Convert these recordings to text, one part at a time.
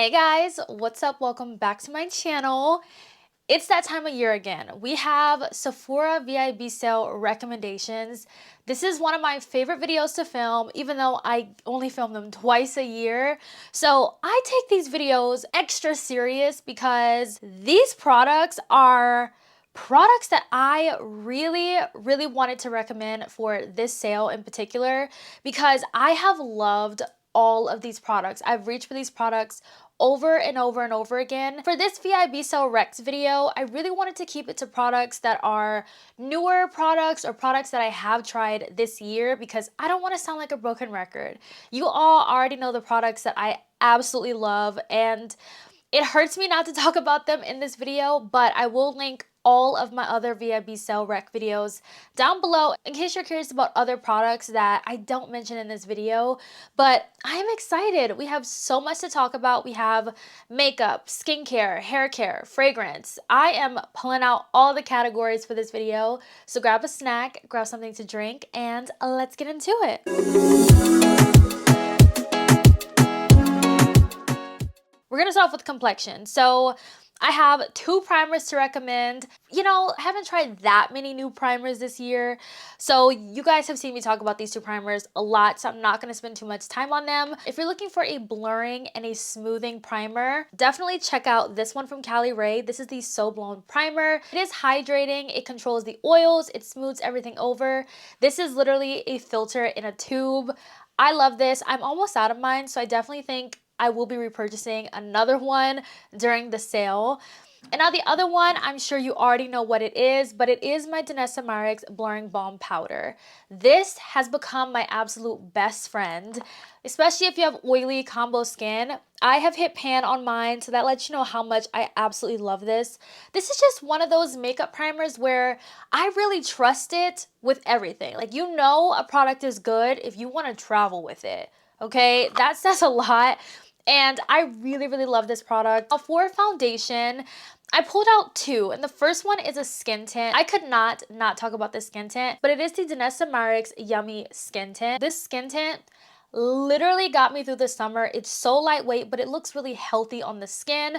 Hey guys, what's up? Welcome back to my channel. It's that time of year again. We have Sephora VIB sale recommendations. This is one of my favorite videos to film, even though I only film them twice a year. So I take these videos extra serious because these products are products that I really wanted to recommend for this sale in particular because I have loved all of these products. I've reached for these products over and over and over again. For this VIB Sale Recs video, I really wanted to keep it to products that are newer products or products that I have tried this year because I don't want to sound like a broken record. You all already know the products that I absolutely love, and it hurts me not to talk about them in this video, but I will link all of my other VIB sale rec videos down below in case you're curious about other products that I don't mention in this video. But I'm excited. We have so much to talk about. We have makeup, skincare, hair care, fragrance. I am pulling out all the categories for this video. So grab a snack, grab something to drink, and let's get into it. We're gonna start off with complexion. So I have two primers to recommend. You know, I haven't tried that many new primers this year, so you guys have seen me talk about these two primers a lot, so I'm not going to spend too much time on them. If you're looking for a blurring and a smoothing primer, definitely check out this one from Cali Ray. This is the So Blown Primer. It is hydrating, it controls the oils, it smooths everything over. This is literally a filter in a tube. I love this. I'm almost out of mine, so I definitely think I will be repurchasing another one during the sale. And now the other one, I'm sure you already know what it is, but it is my Danessa Myricks Blurring Balm Powder. This has become my absolute best friend, especially if you have oily combo skin. I have hit pan on mine, so that lets you know how much I absolutely love this. This is just one of those makeup primers where I really trust it with everything. Like, you know a product is good if you want to travel with it. Okay, that says a lot. And I really love this product. Now for foundation, I pulled out two, and the first one is a skin tint. I could not talk about this skin tint, but it is the Danessa Myricks Yummy Skin Tint. This skin tint literally got me through the summer. It's so lightweight, but it looks really healthy on the skin.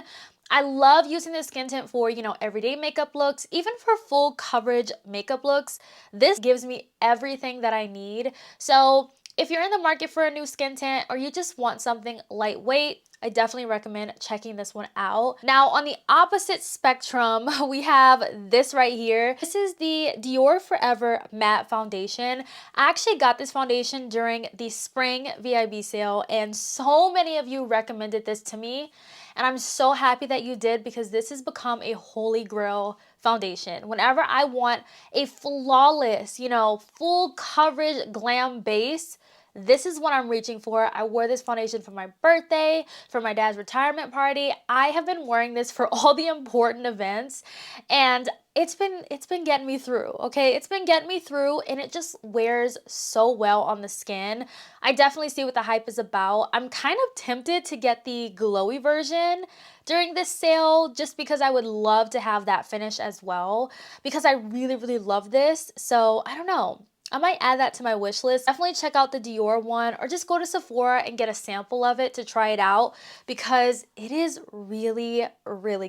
I love using this skin tint for, you know, everyday makeup looks, even for full coverage makeup looks. This gives me everything that I need. So if you're in the market for a new skin tint or you just want something lightweight, I definitely recommend checking this one out. Now on the opposite spectrum, we have this right here. This is the Dior Forever Matte Foundation. I actually got this foundation during the spring VIB sale, and so many of you recommended this to me. And I'm so happy that you did, because this has become a holy grail foundation. Whenever I want a flawless, you know, full coverage glam base, this is what I'm reaching for. I wore this foundation for my birthday, for my dad's retirement party. I have been wearing this for all the important events, and it's been getting me through, okay? It's been getting me through, and it just wears so well on the skin. I definitely see what the hype is about. I'm kind of tempted to get the glowy version during this sale just because I would love to have that finish as well, because I really love this. So I don't know, I might add that to my wish list. Definitely check out the Dior one, or just go to Sephora and get a sample of it to try it out, because it is really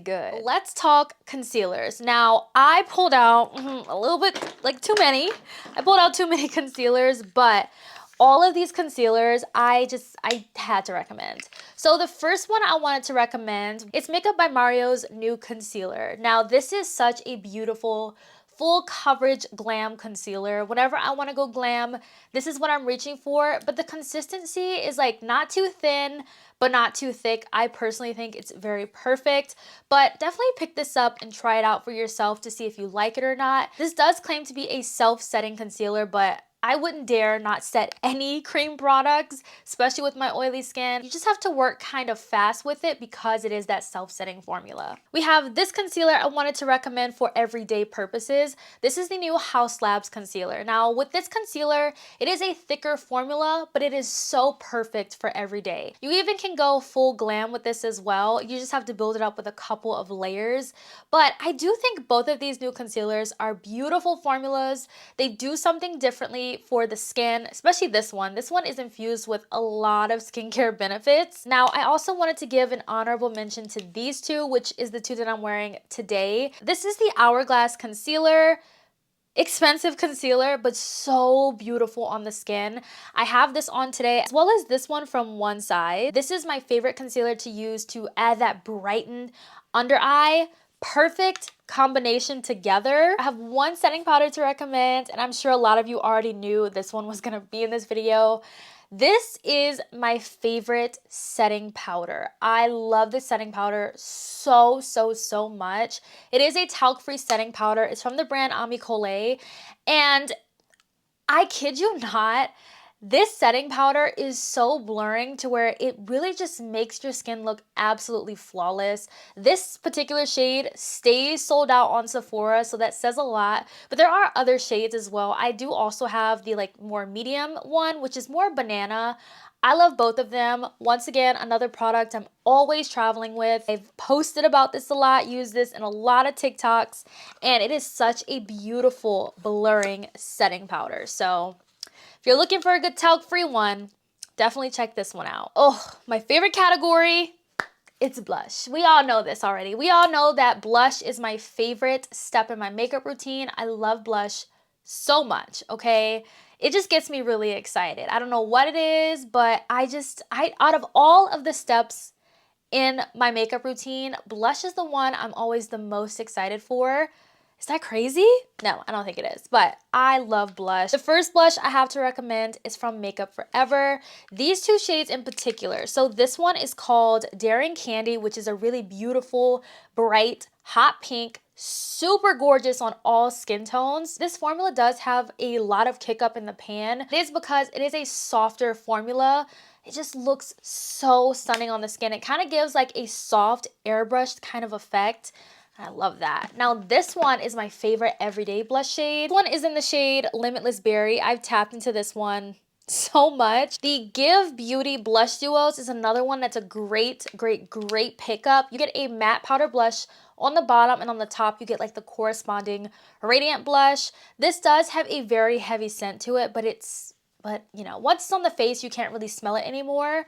good. Let's talk concealers. Now, I pulled out a little bit, like too many. I pulled out too many concealers, but all of these concealers, I had to recommend. So the first one I wanted to recommend, it's Makeup by Mario's new concealer. Now, this is such a beautiful full coverage glam concealer. Whenever I want to go glam, this is what I'm reaching for. But the consistency is like not too thin, but not too thick. I personally think it's very perfect, but definitely pick this up and try it out for yourself to see if you like it or not. This does claim to be a self-setting concealer, but I wouldn't dare not set any cream products, especially with my oily skin. You just have to work kind of fast with it because it is that self-setting formula. We have this concealer I wanted to recommend for everyday purposes. This is the new Haus Labs concealer. Now with this concealer, it is a thicker formula, but it is so perfect for every day. You even can go full glam with this as well. You just have to build it up with a couple of layers. But I do think both of these new concealers are beautiful formulas. They do something differently great for the skin, especially this one. This one is infused with a lot of skincare benefits. Now, I also wanted to give an honorable mention to these two, which is the two that I'm wearing today. This is the Hourglass Concealer. Expensive concealer, but so beautiful on the skin. I have this on today, as well as this one from One Side. This is my favorite concealer to use to add that brightened under eye. Perfect combination together. I have one setting powder to recommend, and I'm sure a lot of you already knew this one was gonna be in this video. This is my favorite setting powder. I love this setting powder so much. It is a talc-free setting powder. It's from the brand Ami Colé, and I kid you not, this setting powder is so blurring to where it really just makes your skin look absolutely flawless. This particular shade stays sold out on Sephora, so that says a lot. But there are other shades as well. I do also have the more medium one, which is more banana. I love both of them. Once again, another product I'm always traveling with. I've posted about this a lot, used this in a lot of TikToks, and it is such a beautiful blurring setting powder. So if you're looking for a good talc-free one, definitely check this one out. Oh, my favorite category, it's blush. We all know this already. We all know that blush is my favorite step in my makeup routine. I love blush so much, okay? It just gets me really excited. I don't know what it is, but out of all of the steps in my makeup routine, blush is the one I'm always the most excited for. Is that crazy? No, I don't think it is, but I love blush. The first blush I have to recommend is from Makeup Forever. These two shades in particular. So this one is called Daring Candy, which is a really beautiful, bright, hot pink, super gorgeous on all skin tones. This formula does have a lot of kick up in the pan. It is because it is a softer formula. It just looks so stunning on the skin. It kind of gives like a soft airbrushed kind of effect. I love that. Now this one is my favorite everyday blush shade. This one is in the shade Limitless Berry. I've tapped into this one so much. The Give Beauty Blush Duos is another one that's a great pickup. You get a matte powder blush on the bottom, and on the top you get like the corresponding radiant blush. This does have a very heavy scent to it, but you know, once it's on the face you can't really smell it anymore.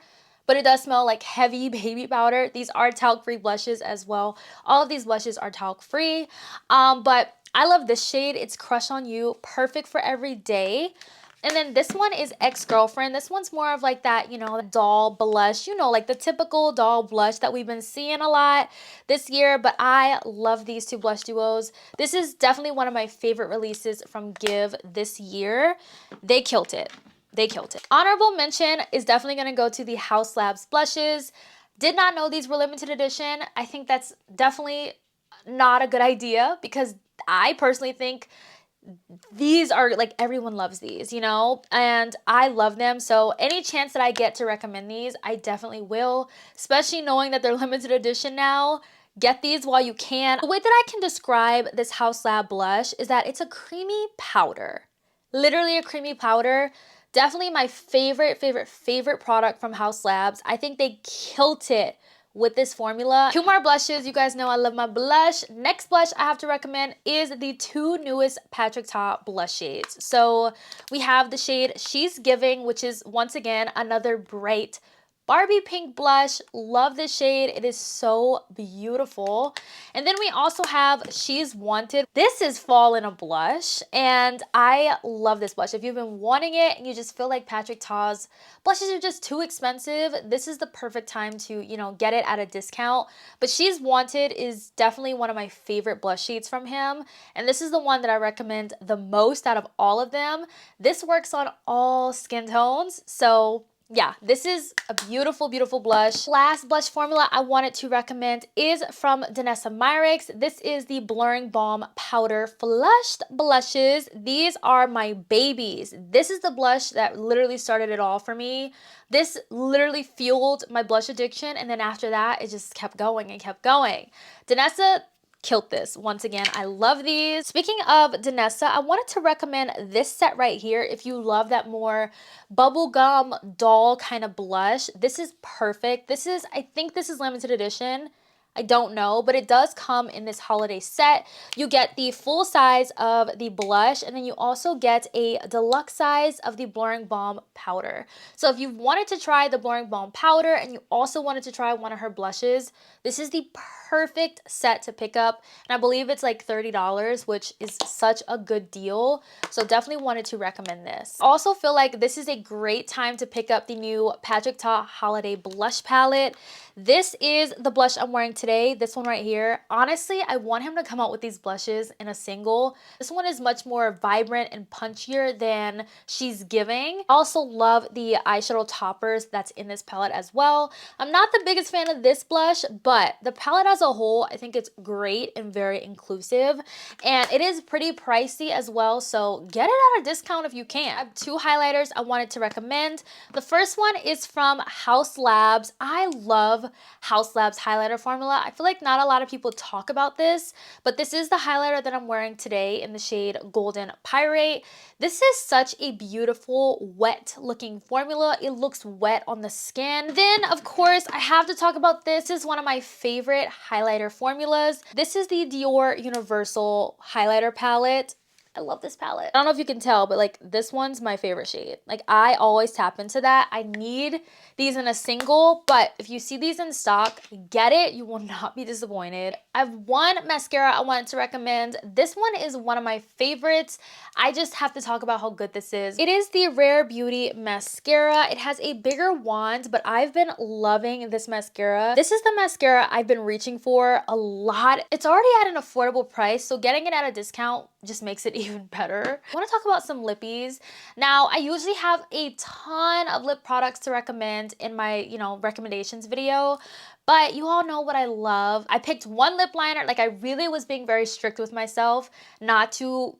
But it does smell like heavy baby powder. These are talc-free blushes as well. All of these blushes are talc-free. But I love this shade. It's Crush on You. Perfect for every day. And then this one is Ex-Girlfriend. This one's more of like that, you know, doll blush. You know, like the typical doll blush that we've been seeing a lot this year. But I love these two blush duos. This is definitely one of my favorite releases from Give this year. They killed it. They killed it. Honorable mention is definitely going to go to the Haus Labs blushes. Did not know these were limited edition. I think that's definitely not a good idea because I personally think these are like, everyone loves these, you know, and I love them. So any chance that I get to recommend these, I definitely will, especially knowing that they're limited edition now. Get these while you can. The way that I can describe this Haus Lab blush is that it's a creamy powder, literally a creamy powder. Definitely my favorite product from Haus Labs. I think they killed it with this formula. Two more blushes. You guys know I love my blush. Next blush I have to recommend is the two newest Patrick Ta blush shades. So we have the shade She's Giving, which is once again another bright Barbie pink blush. Love this shade. It is so beautiful. And then we also have She's Wanted. This is fall in a blush, and I love this blush. If you've been wanting it and you just feel like Patrick Ta's blushes are just too expensive, this is the perfect time to, you know, get it at a discount. But She's Wanted is definitely one of my favorite blush shades from him, and this is the one that I recommend the most out of all of them. This works on all skin tones, so yeah, this is a beautiful blush. Last blush formula I wanted to recommend is from Danessa Myricks. This is the Blurring Balm Powder Flushed Blushes. These are my babies. This is the blush that literally started it all for me. This literally fueled my blush addiction, and then after that, it just kept going and kept going. Danessa killed this. Once again, I love these. Speaking of Danessa, I wanted to recommend this set right here if you love that more bubblegum doll kind of blush. This is perfect. I think this is limited edition. I don't know, but it does come in this holiday set. You get the full size of the blush, and then you also get a deluxe size of the Blurring Balm powder. So if you wanted to try the Blurring Balm powder and you also wanted to try one of her blushes, this is the perfect set to pick up. And I believe it's like $30, which is such a good deal. So definitely wanted to recommend this. I also feel like this is a great time to pick up the new Patrick Ta Holiday Blush Palette. This is the blush I'm wearing today, this one right here. Honestly, I want him to come out with these blushes in a single. This one is much more vibrant and punchier than she's giving. I also love the eyeshadow toppers that's in this palette as well. I'm not the biggest fan of this blush, but the palette as a whole, I think it's great and very inclusive. And it is pretty pricey as well, so get it at a discount if you can. I have two highlighters I wanted to recommend. The first one is from Haus Labs. I love Haus Labs highlighter formula. I feel like not a lot of people talk about this, but this is the highlighter that I'm wearing today in the shade Golden Pyrite. This is such a beautiful wet looking formula. It looks wet on the skin. Then of course I have to talk about this. This is one of my favorite highlighter formulas. This is the Dior Universal highlighter palette. I love this palette. I don't know if you can tell, but like this one's my favorite shade. Like I always tap into that. I need these in a single, but if you see these in stock, get it. You will not be disappointed. I have one mascara I wanted to recommend. This one is one of my favorites. I just have to talk about how good this is. It is the Rare Beauty mascara. It has a bigger wand, but I've been loving this mascara. This is the mascara I've been reaching for a lot. It's already at an affordable price, so getting it at a discount just makes it even better. I want to talk about some lippies. Now, I usually have a ton of lip products to recommend in my, recommendations video, but you all know what I love. I picked one lip liner. Like I really was being very strict with myself not to,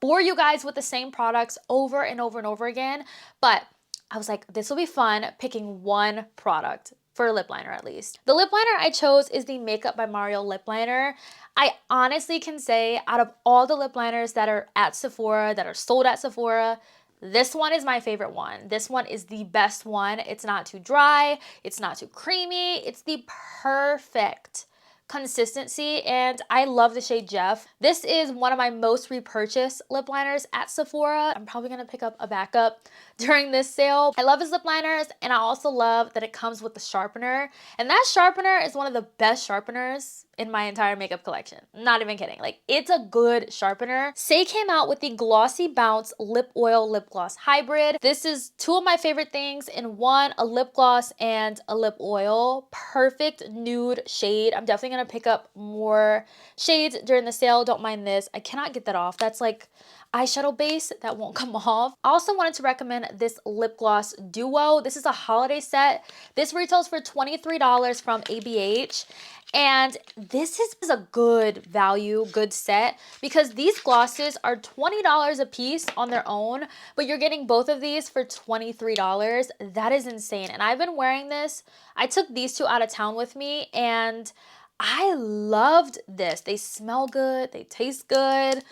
bore you guys with the same products over and over and over again. But I was like, this will be fun picking one product for a lip liner at least. The lip liner I chose is the Makeup by Mario lip liner. I honestly can say out of all the lip liners that are at Sephora, that are sold at Sephora, this one is my favorite one. This one is the best one. It's not too dry. It's not too creamy. It's the perfect consistency, and I love the shade Jeff. This is one of my most repurchased lip liners at Sephora. I'm probably gonna pick up a backup during this sale. I love his lip liners, and I also love that it comes with the sharpener, and that sharpener is one of the best sharpeners in my entire makeup collection. Not even kidding. Like, it's a good sharpener. Saie came out with the Glossy Bounce Lip Oil Lip Gloss Hybrid. This is two of my favorite things in one, a lip gloss and a lip oil. Perfect nude shade. I'm definitely gonna pick up more shades during the sale. Don't mind this. I cannot get that off. That's like eyeshadow base that won't come off. I also wanted to recommend this lip gloss duo. This is a holiday set. This retails for $23 from ABH. And this is a good value, good set, because these glosses are $20 a piece on their own, but you're getting both of these for $23. That is insane. And I've been wearing this. I took these two out of town with me, and I loved this. They smell good. They taste good.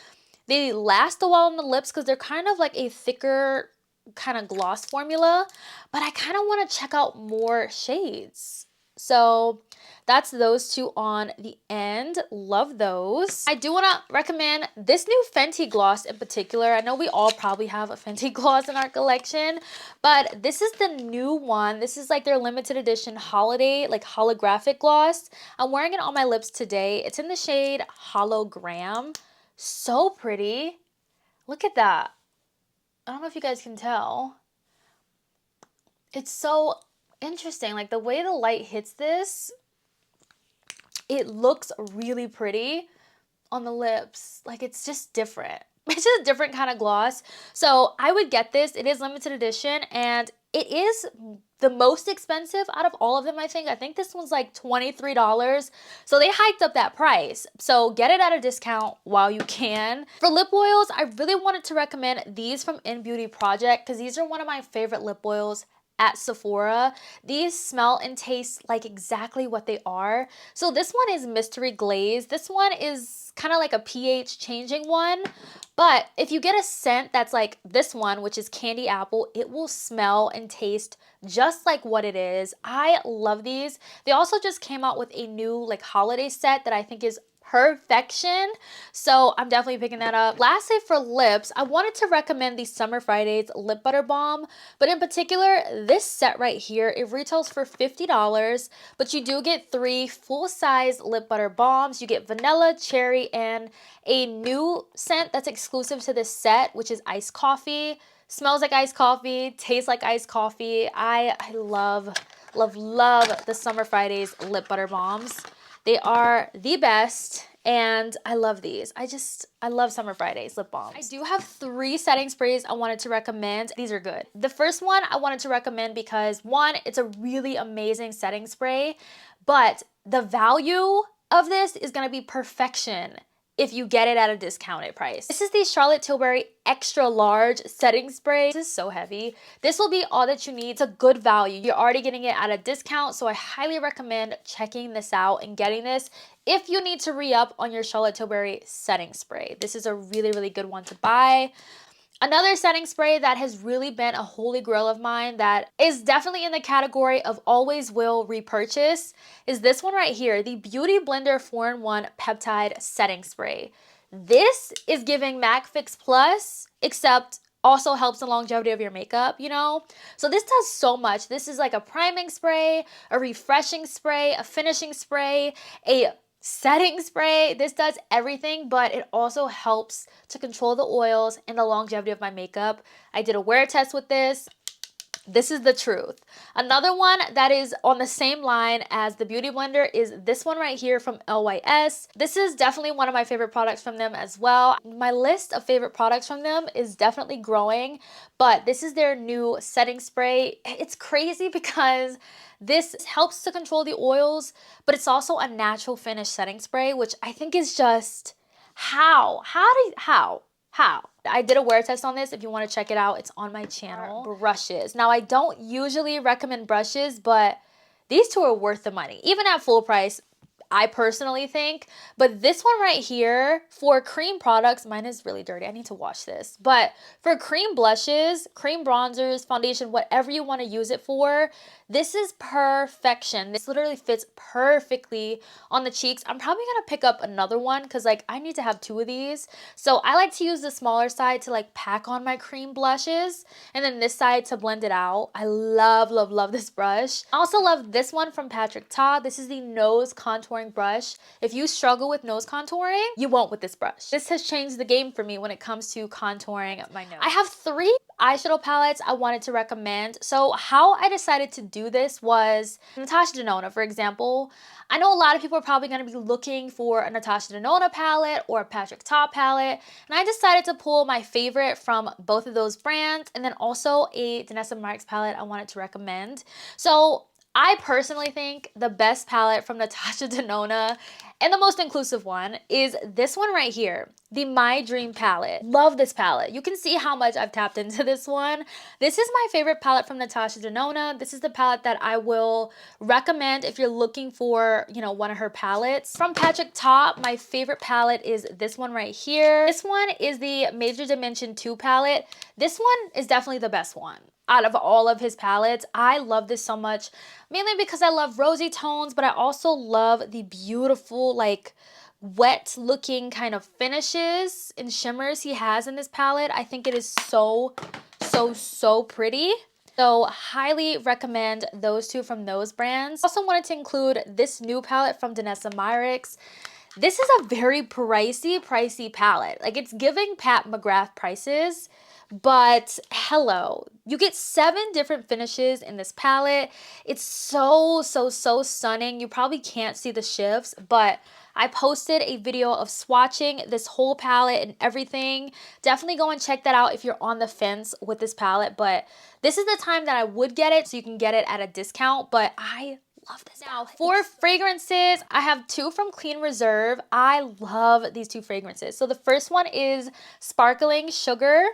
They last a while on the lips because they're kind of like a thicker kind of gloss formula, but I kind of want to check out more shades. So that's those two on the end. Love those. I do want to recommend this new Fenty gloss in particular. I know we all probably have a Fenty gloss in our collection, but this is the new one. This is like their limited edition holiday, like holographic gloss. I'm wearing it on my lips today. It's in the shade Holla'gram. So pretty. Look at that. I don't know if you guys can tell. It's so interesting. Like the way the light hits this, it looks really pretty on the lips. Like it's just different. It's just a different kind of gloss. So I would get this. It is limited edition, and it is the most expensive out of all of them, I think. I think this one's like $23. So they hiked up that price. So get it at a discount while you can. For lip oils, I really wanted to recommend these from In Beauty Project because these are one of my favorite lip oils at Sephora. These smell and taste like exactly what they are. So this one is Mystery Glaze. This one is kind of like a pH changing one. But if you get a scent that's like this one, which is Candy Apple, it will smell and taste just like what it is. I love these. They also just came out with a new like holiday set that I think is perfection. So I'm definitely picking that up. Lastly, for lips, I wanted to recommend the Summer Fridays Lip Butter Balm, but in particular, this set right here, it retails for $50, but you do get 3 full-size lip butter balms. You get vanilla, cherry, and a new scent that's exclusive to this set, which is iced coffee. Smells like iced coffee, tastes like iced coffee. I love the Summer Fridays Lip Butter Balms. They are the best, and I love these. I love Summer Fridays lip balms. I do have 3 setting sprays I wanted to recommend. These are good. The first one I wanted to recommend because, one, it's a really amazing setting spray, but the value of this is gonna be perfection if you get it at a discounted price. This is the Charlotte Tilbury Extra Large Setting Spray. This is so heavy. This will be all that you need. It's a good value. You're already getting it at a discount, so I highly recommend checking this out and getting this if you need to re-up on your Charlotte Tilbury setting spray. This is a really, really good one to buy. Another setting spray that has really been a holy grail of mine that is definitely in the category of always will repurchase is this one right here, the Beauty Blender 4-in-1 Peptide Setting Spray. This is giving MAC Fix Plus, except also helps the longevity of your makeup, you know? So this does so much. This is like a priming spray, a refreshing spray, a finishing spray, a setting spray. This does everything, but it also helps to control the oils and the longevity of my makeup. I did a wear test with this. This is the truth. Another one that is on the same line as the Beauty Blender is this one right here from LYS. This is definitely one of my favorite products from them as well. My list of favorite products from them is definitely growing, but this is their new setting spray. It's crazy because this helps to control the oils, but it's also a natural finish setting spray, which I think is just how? I did a wear test on this. If you want to check it out, it's on my channel. Brushes. Now, I don't usually recommend brushes, but these two are worth the money. Even at full price, I personally think. But this one right here, for cream products, mine is really dirty. I need to wash this. But for cream blushes, cream bronzers, foundation, whatever you want to use it for, this is perfection. This literally fits perfectly on the cheeks. I'm probably going to pick up another one because like I need to have 2 of these. So I like to use the smaller side to like pack on my cream blushes and then this side to blend it out. I love this brush. I also love this one from Patrick Ta. This is the nose contouring brush. If you struggle with nose contouring, you won't with this brush. This has changed the game for me when it comes to contouring my nose. I have 3 eyeshadow palettes I wanted to recommend. So how I decided to do this was Natasha Denona, for example. I know a lot of people are probably going to be looking for a Natasha Denona palette or a Patrick Ta palette, and I decided to pull my favorite from both of those brands, and then also a Danessa Myricks palette I wanted to recommend. So I personally think the best palette from Natasha Denona and the most inclusive one is this one right here, the My Dream palette. Love this palette. You can see how much I've tapped into this one. This is my favorite palette from Natasha Denona. This is the palette that I will recommend if you're looking for, you know, one of her palettes. From Patrick Ta, my favorite palette is this one right here. This one is the Major Dimension 2 palette. This one is definitely the best one out of all of his palettes. I love this so much, mainly because I love rosy tones, but I also love the beautiful, like, wet looking kind of finishes and shimmers he has in this palette. I think it is so pretty. So highly recommend those two from those brands. Also wanted to include this new palette from Danessa Myricks. This is a very pricey palette. Like, it's giving Pat McGrath prices. But hello, you get 7 different finishes in this palette. It's so stunning. You probably can't see the shifts, but I posted a video of swatching this whole palette and everything. Definitely go and check that out if you're on the fence with this palette. But this is the time that I would get it, so you can get it at a discount. But I love this. Now, for fragrances, I have 2 from Clean Reserve. I love these 2 fragrances. So the first one is Sparkling Sugar.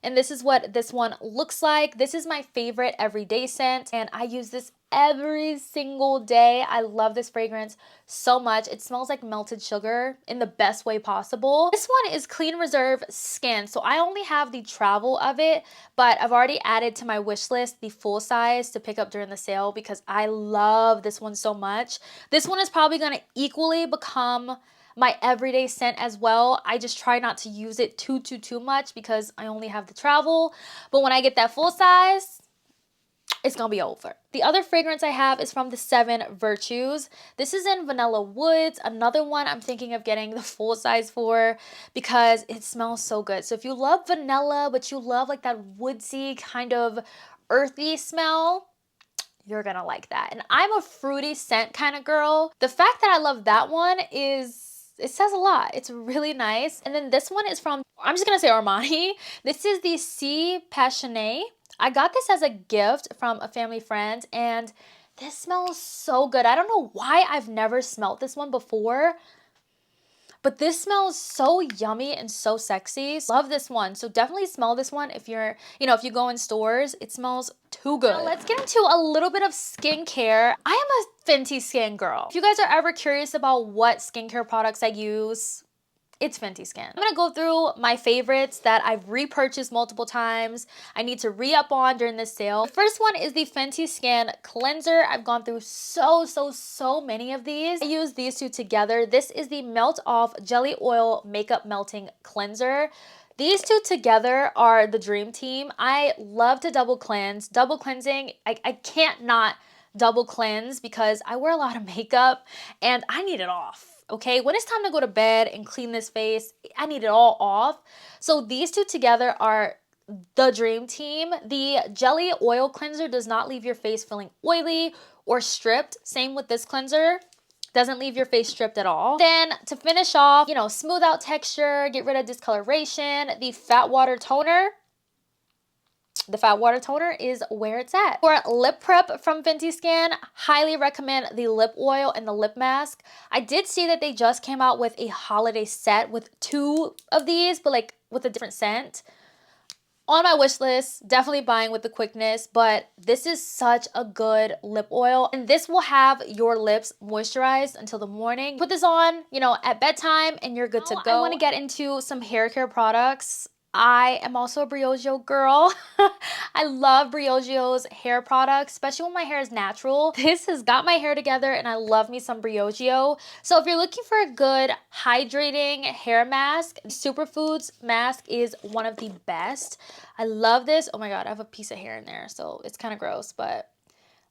and this is what this one looks like. This is my favorite everyday scent, and I use this every single day. I love this fragrance so much. It smells like melted sugar in the best way possible. This one is Clean Reserve Skin, so I only have the travel of it, but I've already added to my wish list the full size to pick up during the sale because I love this one so much. This one is probably going to equally become my everyday scent as well. I just try not to use it too much because I only have the travel, but when I get that full size, it's gonna be over. The other fragrance I have is from the 7 Virtues. This is in Vanilla Woods, another one I'm thinking of getting the full size for because it smells so good. So if you love vanilla, but you love like that woodsy kind of earthy smell, you're gonna like that. And I'm a fruity scent kind of girl. The fact that I love that one is, it says a lot. It's really nice. And then this one is from, I'm just gonna say Armani. This is the C Passionné. I got this as a gift from a family friend, and this smells so good. I don't know why I've never smelled this one before, but this smells so yummy and so sexy. Love this one. So definitely smell this one if you're, if you go in stores. It smells too good. Now let's get into a little bit of skincare. I am a Fenty skin girl. If you guys are ever curious about what skincare products I use, it's Fenty Skin. I'm gonna go through my favorites that I've repurchased multiple times. I need to re-up on during this sale. The first one is the Fenty Skin Cleanser. I've gone through so many of these. I use these two together. This is the Melt Off Jelly Oil Makeup Melting Cleanser. These two together are the dream team. I love to double cleanse. Double cleansing, I can't not double cleanse because I wear a lot of makeup and I need it off. Okay, when it's time to go to bed and clean this face, I need it all off. So these two together are the dream team. The Jelly Oil Cleanser does not leave your face feeling oily or stripped. Same with this cleanser. Doesn't leave your face stripped at all. Then to finish off, smooth out texture, get rid of discoloration, the Fat Water Toner. The Fat Water Toner is where it's at. For lip prep from Fenty Skin, highly recommend the lip oil and the lip mask. I did see that they just came out with a holiday set with 2 of these, but like with a different scent. On my wish list, definitely buying with the quickness, but this is such a good lip oil, and this will have your lips moisturized until the morning. Put this on, at bedtime, and you're good to go. I want to get into some hair care products. I am also a Briogeo girl. I love Briogeo's hair products, especially when my hair is natural. This has got my hair together and I love me some Briogeo. So if you're looking for a good hydrating hair mask, Superfoods mask is one of the best. I love this. Oh my God, I have a piece of hair in there, so it's kind of gross, but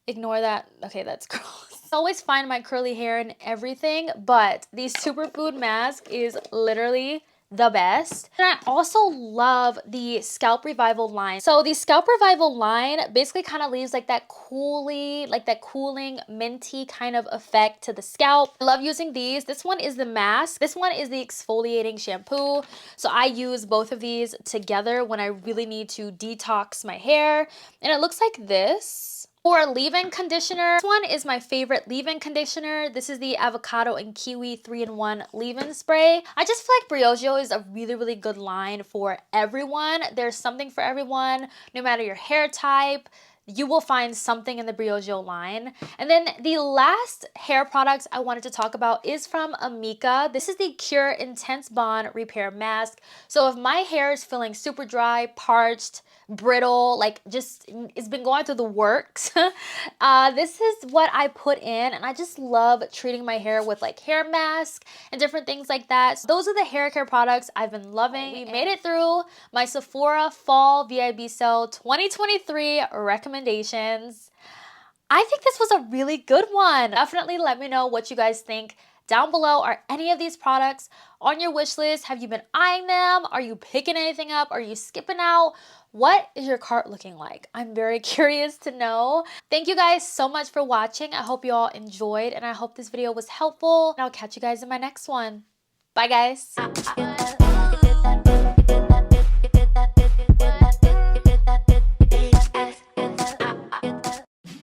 ignore that. Okay, that's gross. I always find my curly hair and everything, but the Superfood mask is literally the best. And I also love the Scalp Revival line. So the Scalp Revival line basically kind of leaves like that cooling minty kind of effect to the scalp. I love using these. This one is the mask. This one is the exfoliating shampoo. So I use both of these together when I really need to detox my hair. And it looks like this. For leave-in conditioner, this one is my favorite leave-in conditioner. This is the Avocado and Kiwi 3-in-1 leave-in spray. I just feel like Briogeo is a really good line for everyone. There's something for everyone, no matter your hair type. You will find something in the Briogeo line. And then the last hair products I wanted to talk about is from Amika. This is the Cure Intense Bond Repair Mask. So if my hair is feeling super dry, parched, brittle, like just it's been going through the works, this is what I put in, and I just love treating my hair with like hair mask and different things like that. So those are the hair care products I've been loving. We made it through my Sephora Fall VIB Sale 2023 recommendations. I think this was a really good one. Definitely let me know what you guys think down below. Are any of these products on your wish list? Have you been eyeing them? Are you picking anything up? Are you skipping out? What is your cart looking like? I'm very curious to know. Thank you guys so much for watching. I hope you all enjoyed, and I hope this video was helpful. And I'll catch you guys in my next one. Bye, guys.